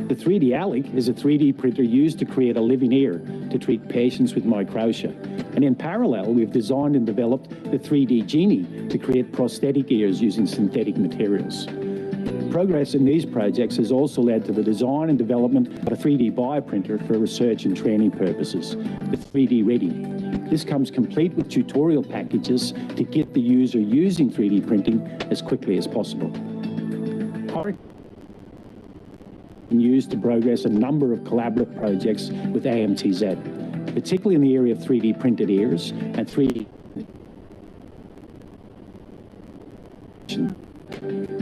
The 3D ALIC is a 3D printer used to create a living ear to treat patients with microtia. And in parallel, we've designed and developed the 3D Genie to create prosthetic ears using synthetic materials. Progress in these projects has also led to the design and development of a 3D bioprinter for research and training purposes, the 3D Ready. This comes complete with tutorial packages to get the user using 3D printing as quickly as possible. Used to progress a number of collaborative projects with AMTZ, particularly in the area of 3D printed ears and 3D.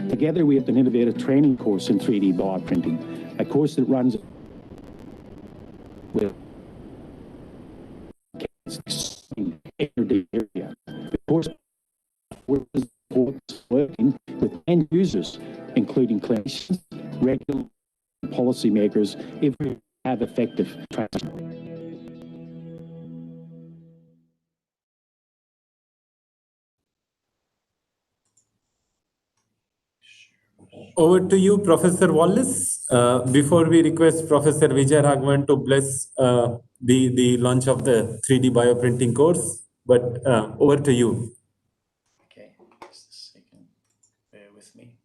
Together, we have an innovative training course in 3D bioprinting, a course that runs with area. The course working with end users, including clinicians, regular policymakers, if we have effective transition. Over to you, Professor Wallace. Before we request Professor Vijay Raghavan to bless the launch of the 3D bioprinting course, but over to you. Okay, just a second. Bear with me.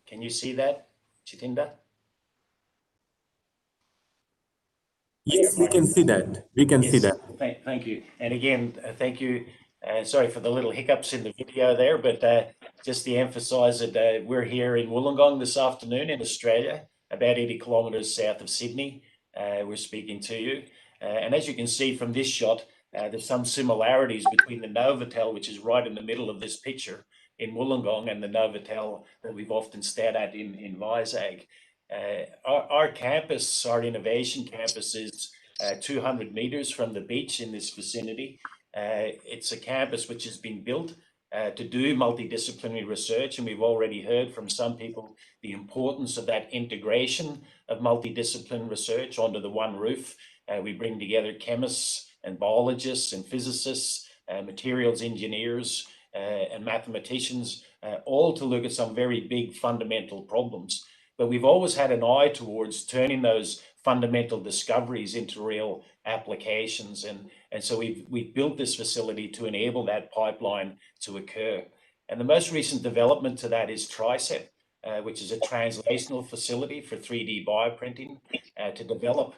Can you see that, Jitendar? Yes, we can see that. We can see that. Thank you. And again, thank you. Sorry for the little hiccups in the video there, but just to emphasize that we're here in Wollongong this afternoon in Australia, about 80 kilometres south of Sydney. We're speaking to you. And as you can see from this shot, there's some similarities between the Novotel, which is right in the middle of this picture in Wollongong, and the Novotel that we've often stared at in Vizag. Our campus, our innovation campus, is 200 metres from the beach in this vicinity. It's a campus which has been built to do multidisciplinary research, and we've already heard from some people the importance of that integration of multidisciplinary research under the one roof. We bring together chemists and biologists and physicists, materials engineers and mathematicians, all to look at some very big fundamental problems. But we've always had an eye towards turning those fundamental discoveries into real applications. And so we've built this facility to enable that pipeline to occur. And the most recent development to that is TRICEP, which is a translational facility for 3D bioprinting to develop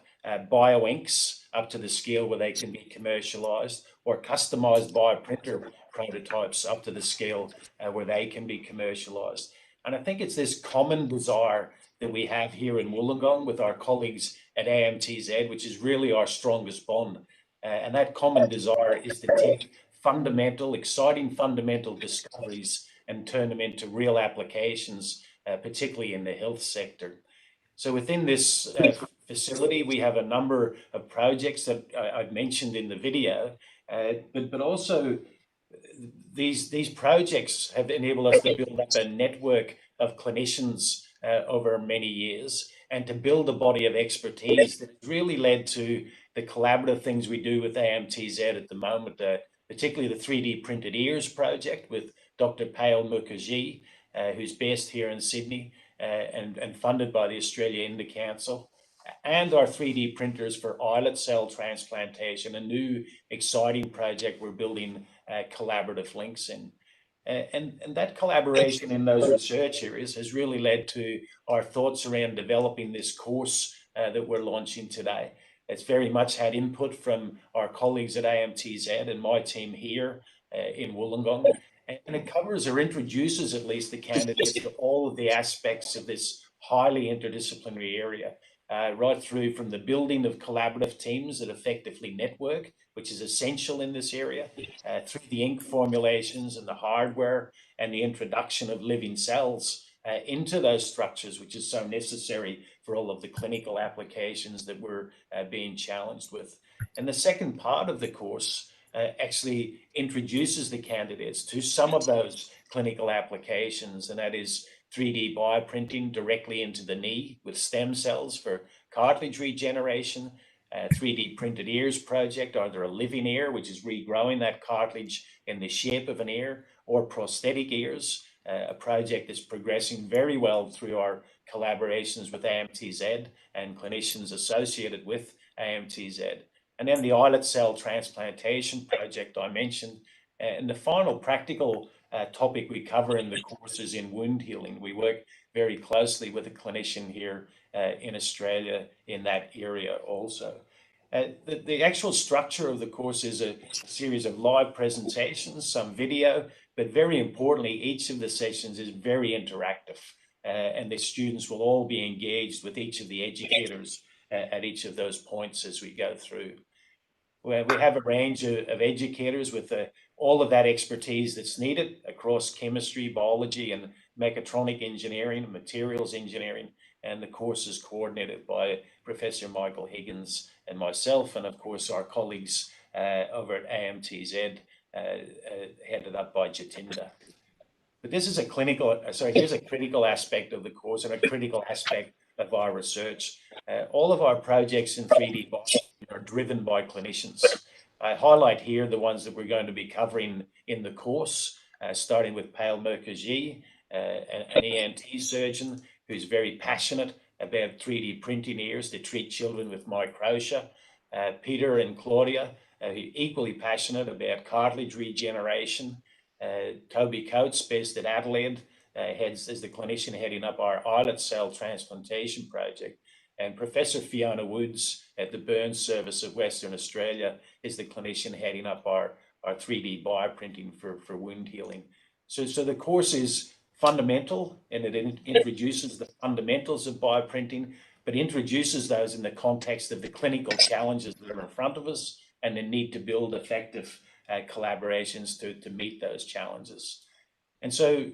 bioinks up to the scale where they can be commercialized, or customized bioprinter prototypes up to the scale where they can be commercialized. And I think it's this common desire that we have here in Wollongong with our colleagues at AMTZ, which is really our strongest bond. And that common desire is to take fundamental, exciting fundamental discoveries and turn them into real applications, particularly in the health sector. So within this facility, we have a number of projects that I've mentioned in the video, but also these projects have enabled us to build up a network of clinicians over many years, and to build a body of expertise that really led to the collaborative things we do with AMTZ at the moment, particularly the 3D printed ears project with Dr. Payal Mukherjee, who's based here in Sydney and funded by the Australia Endo Council, and our 3D printers for islet cell transplantation, a new exciting project we're building collaborative links in. And that collaboration in those research areas has really led to our thoughts around developing this course that we're launching today. It's very much had input from our colleagues at AMTZ and my team here in Wollongong. And it covers or introduces at least the candidates to all of the aspects of this highly interdisciplinary area, right through from the building of collaborative teams that effectively network, which is essential in this area, through the ink formulations and the hardware and the introduction of living cells into those structures, which is so necessary for all of the clinical applications that we're being challenged with. And the second part of the course actually introduces the candidates to some of those clinical applications, and that is 3D bioprinting directly into the knee with stem cells for cartilage regeneration, 3D printed ears project, either a living ear, which is regrowing that cartilage in the shape of an ear, or prosthetic ears, a project that's progressing very well through our collaborations with AMTZ and clinicians associated with AMTZ. And then the islet cell transplantation project I mentioned. And the final practical topic we cover in the course is in wound healing. We work very closely with a clinician here in Australia in that area also. The actual structure of the course is a series of live presentations, some video, but very importantly, each of the sessions is very interactive, and the students will all be engaged with each of the educators at each of those points as we go through. We have a range of educators with all of that expertise that's needed across chemistry, biology, and mechatronic engineering, materials engineering, and the course is coordinated by Professor Michael Higgins and myself, and of course our colleagues over at AMTZ, headed up by Jitendar. But this is here's a critical aspect of the course and a critical aspect of our research. All of our projects in 3D are driven by clinicians. I highlight here the ones that we're going to be covering in the course, starting with Payal Mukherjee, an ENT surgeon who's very passionate about 3D printing ears to treat children with microtia. Peter and Claudia, equally passionate about cartilage regeneration. Toby Coates, based at Adelaide, is the clinician heading up our islet cell transplantation project. And Professor Fiona Woods at the Burns Service of Western Australia is the clinician heading up our 3D bioprinting for wound healing. So the course is fundamental, and it introduces the fundamentals of bioprinting, but introduces those in the context of the clinical challenges that are in front of us and the need to build effective collaborations to meet those challenges. And so,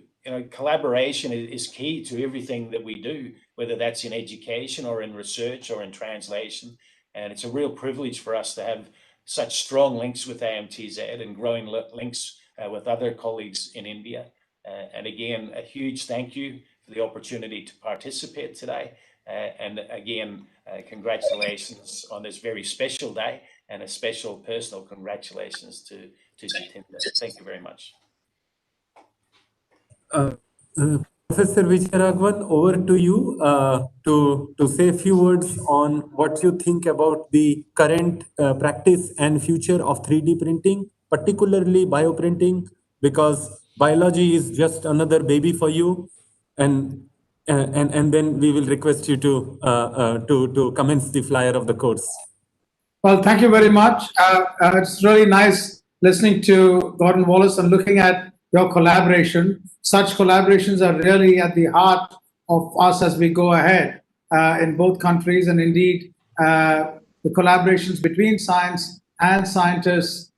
collaboration is key to everything that we do, whether that's in education or in research or in translation. And it's a real privilege for us to have such strong links with AMTZ and growing links with other colleagues in India. And again, a huge thank you for the opportunity to participate today. And again, congratulations on this very special day, and a special personal congratulations to Jitendar. Thank you very much. Professor Vijay Raghavan, over to you to say a few words on what you think about the current practice and future of 3D printing, particularly bioprinting, because biology is just another baby for you, and then we will request you to commence the flyer of the course. Well, thank you very much. It's really nice listening to Gordon Wallace and looking at your collaboration. Such collaborations are really at the heart of us as we go ahead in both countries, and indeed the collaborations between science and scientists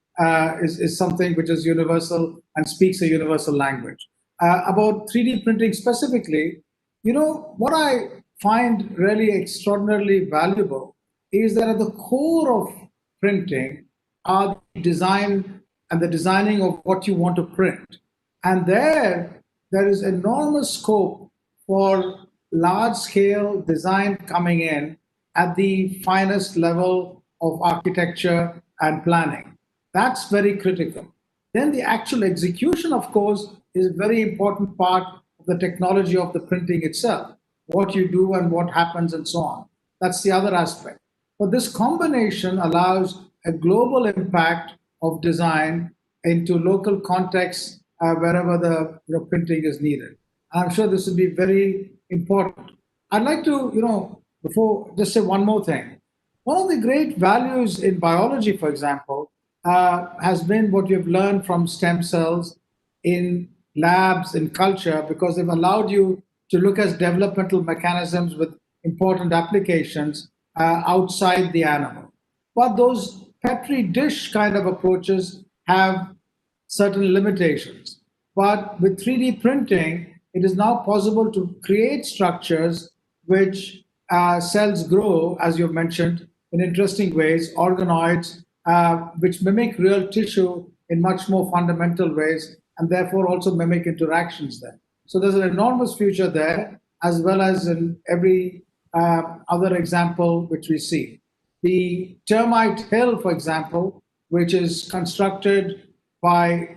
is something which is universal and speaks a universal language. About 3D printing specifically, what I find really extraordinarily valuable is that at the core of printing are design and the designing of what you want to print. And there is enormous scope for large scale design coming in at the finest level of architecture and planning. That's very critical. Then the actual execution, of course, is a very important part of the technology of the printing itself, what you do and what happens and so on. That's the other aspect. But this combination allows a global impact of design into local contexts wherever the printing is needed. I'm sure this will be very important. I'd like to, before just say one more thing. One of the great values in biology, for example, has been what you've learned from stem cells in labs, in culture, because they've allowed you to look at developmental mechanisms with important applications outside the animal. But those Petri dish kind of approaches have certain limitations. But with 3D printing, it is now possible to create structures which cells grow, as you've mentioned, in interesting ways, organoids, which mimic real tissue in much more fundamental ways, and therefore also mimic interactions there. So there's an enormous future there, as well as in every other example which we see. The termite hill, for example, which is constructed by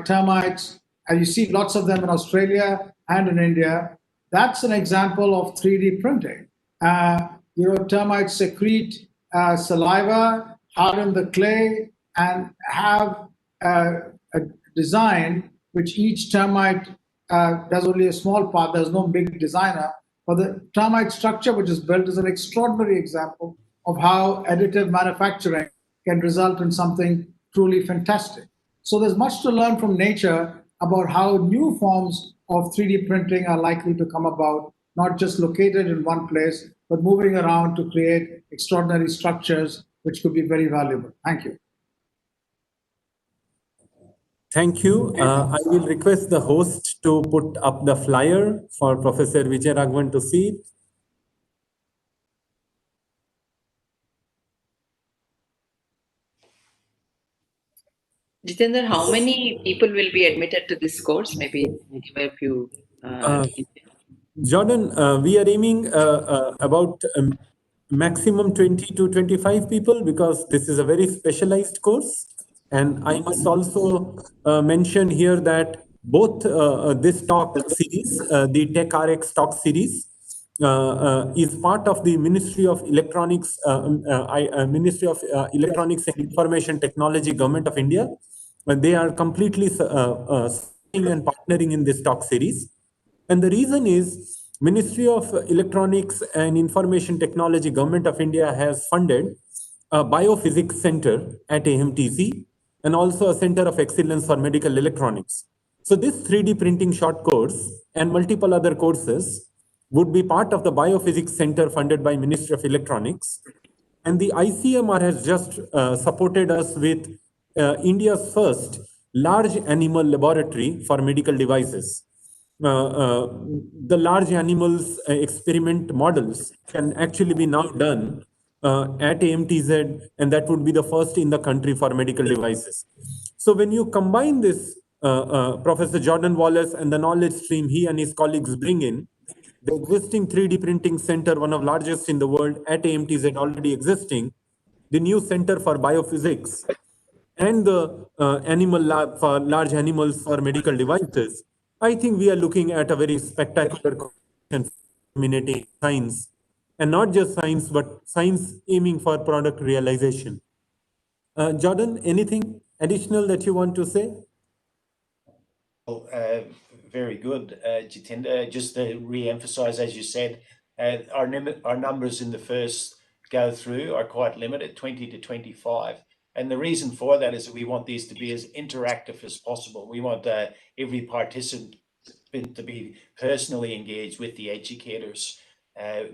termites, and you see lots of them in Australia and in India, that's an example of 3D printing. Termites secrete saliva, harden the clay, and have a design which each termite does only a small part. There's no big designer. But the termite structure which is built is an extraordinary example of how additive manufacturing can result in something truly fantastic. So there's much to learn from nature about how new forms of 3D printing are likely to come about, not just located in one place, but moving around to create extraordinary structures which could be very valuable. Thank you. Thank you. I will request the host to put up the flyer for Professor Vijay Raghavan to see it. Jitendar, how many people will be admitted to this course? Maybe give a few. Jordan, we are aiming about maximum 20 to 25 people because this is a very specialized course. And I must also mention here that both this talk series, the TechRx talk series, is part of the Ministry of Electronics, Ministry of Electronics and Information Technology, Government of India. And they are completely supporting and partnering in this talk series. And the reason is Ministry of Electronics and Information Technology, Government of India has funded a biophysics center at AMTZ and also a center of excellence for medical electronics. So this 3D printing short course and multiple other courses would be part of the biophysics center funded by Ministry of Electronics. And the ICMR has just supported us with India's first large animal laboratory for medical devices. The large animals experiment models can actually be now done at AMTZ, and that would be the first in the country for medical devices. So when you combine this, Professor Jordan Wallace and the knowledge stream he and his colleagues bring in, the existing 3D printing center, one of largest in the world at AMTZ already existing, the new center for biophysics, and the animal lab for large animals for medical devices, I think we are looking at a very spectacular combination science, and not just science, but science aiming for product realization. Jordan, anything additional that you want to say? Well, very good, Jitendar. Just to re-emphasize, as you said, our numbers in the first go through are quite limited, 20 to 25. And the reason for that is that we want these to be as interactive as possible. We want every participant to be personally engaged with the educators.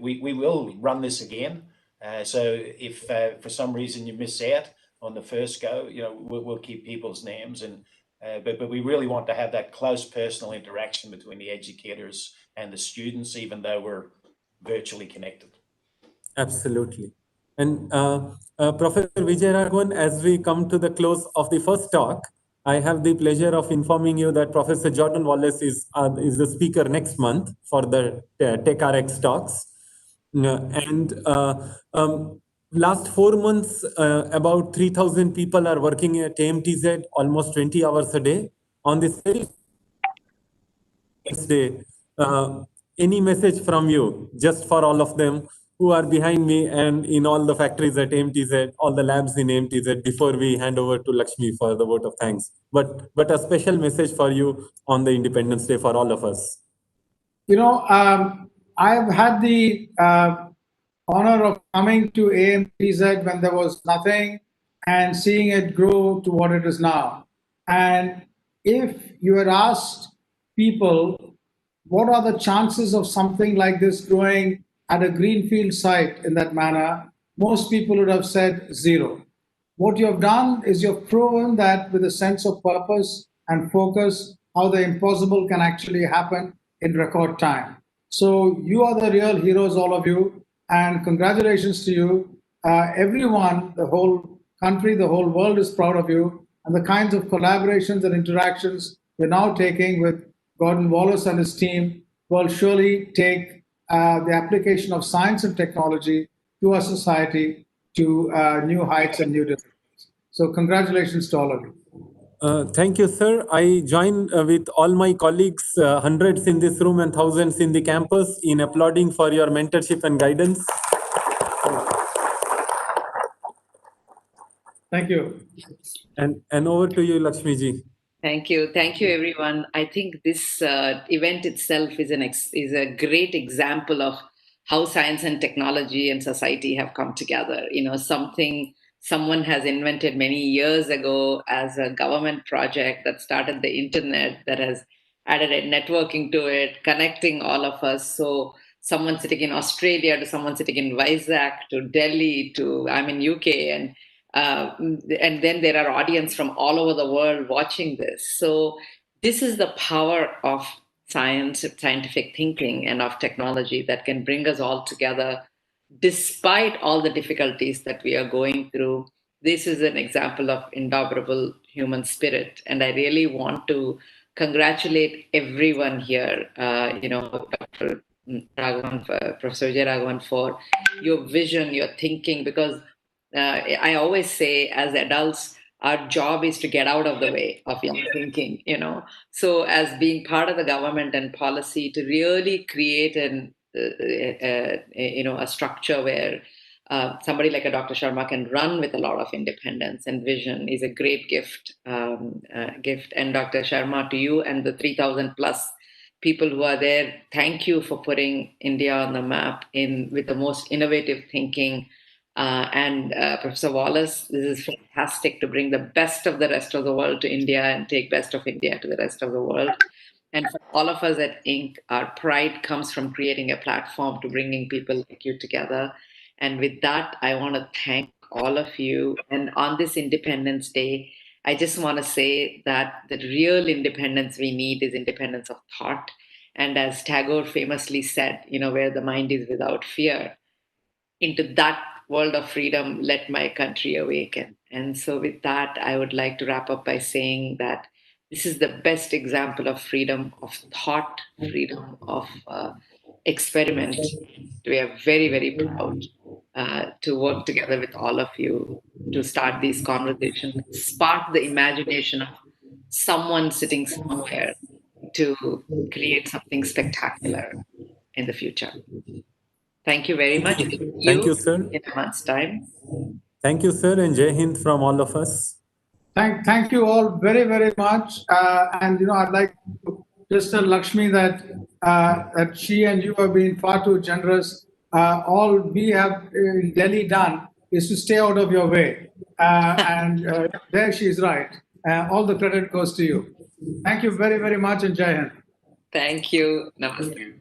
We will run this again. So if for some reason you miss out on the first go, we'll keep people's names. And but we really want to have that close personal interaction between the educators and the students, even though we're virtually connected. Absolutely. And Professor Vijay Raghavan, as we come to the close of the first talk, I have the pleasure of informing you that Professor Jordan Wallace is the speaker next month for the TechRx talks. And last 4 months, about 3,000 people are working at AMTZ almost 20 hours a day. On this very day, any message from you, just for all of them who are behind me and in all the factories at AMTZ, all the labs in AMTZ, before we hand over to Lakshmi for the vote of thanks. But a special message for you on the Independence Day for all of us. I've had the honor of coming to AMTZ when there was nothing and seeing it grow to what it is now. And if you had asked people, what are the chances of something like this growing at a greenfield site in that manner, most people would have said zero. What you have done is you've proven that with a sense of purpose and focus, how the impossible can actually happen in record time. So you are the real heroes, all of you, and congratulations to you. Everyone, the whole country, the whole world is proud of you, and the kinds of collaborations and interactions you're now taking with Gordon Wallace and his team will surely take the application of science and technology to our society to new heights and new directions. So congratulations to all of you. Thank you, sir. I join with all my colleagues, hundreds in this room and thousands in the campus, in applauding for your mentorship and guidance. Thank you. And over to you, Lakshmi ji. Thank you, everyone. I think this event itself is a great example of how science and technology and society have come together. Something someone has invented many years ago as a government project that started the internet, that has added a networking to it, connecting all of us. So someone sitting in Australia to someone sitting in Vizag to Delhi to I'm in UK, and then there are audience from all over the world watching this. So this is the power of science, scientific thinking, and of technology that can bring us all together despite all the difficulties that we are going through. This is an example of indomitable human spirit, and I really want to congratulate everyone here, Dr. Raghavan, Professor Vijay Raghavan, for your vision, your thinking, because I always say as adults, our job is to get out of the way of young thinking, So as being part of the government and policy, to really create a structure where somebody like a Dr. Sharma can run with a lot of independence and vision is a great gift. And Dr. Sharma, to you and the 3,000 plus people who are there, thank you for putting India on the map with the most innovative thinking. And Professor Wallace, this is fantastic to bring the best of the rest of the world to India and take best of India to the rest of the world. And for all of us at Inc., our pride comes from creating a platform to bringing people like you together. And with that, I want to thank all of you. And on this Independence Day, I just want to say that the real independence we need is independence of thought. And as Tagore famously said, where the mind is without fear, into that world of freedom, let my country awaken. And so with that, I would like to wrap up by saying that this is the best example of freedom of thought, freedom of experiment. We are very, very proud to work together with all of you to start these conversations, spark the imagination of someone sitting somewhere to create something spectacular in the future. Thank you very much. Thank you, sir. In a month's time. Thank you, sir, and Jai Hind from all of us. Thank you all very, very much. And I'd like to just tell Lakshmi that she and you have been far too generous. All we have in Delhi done is to stay out of your way. And there she's right. All the credit goes to you. Thank you very, very much, and Jai Hind. Thank you. Namaste.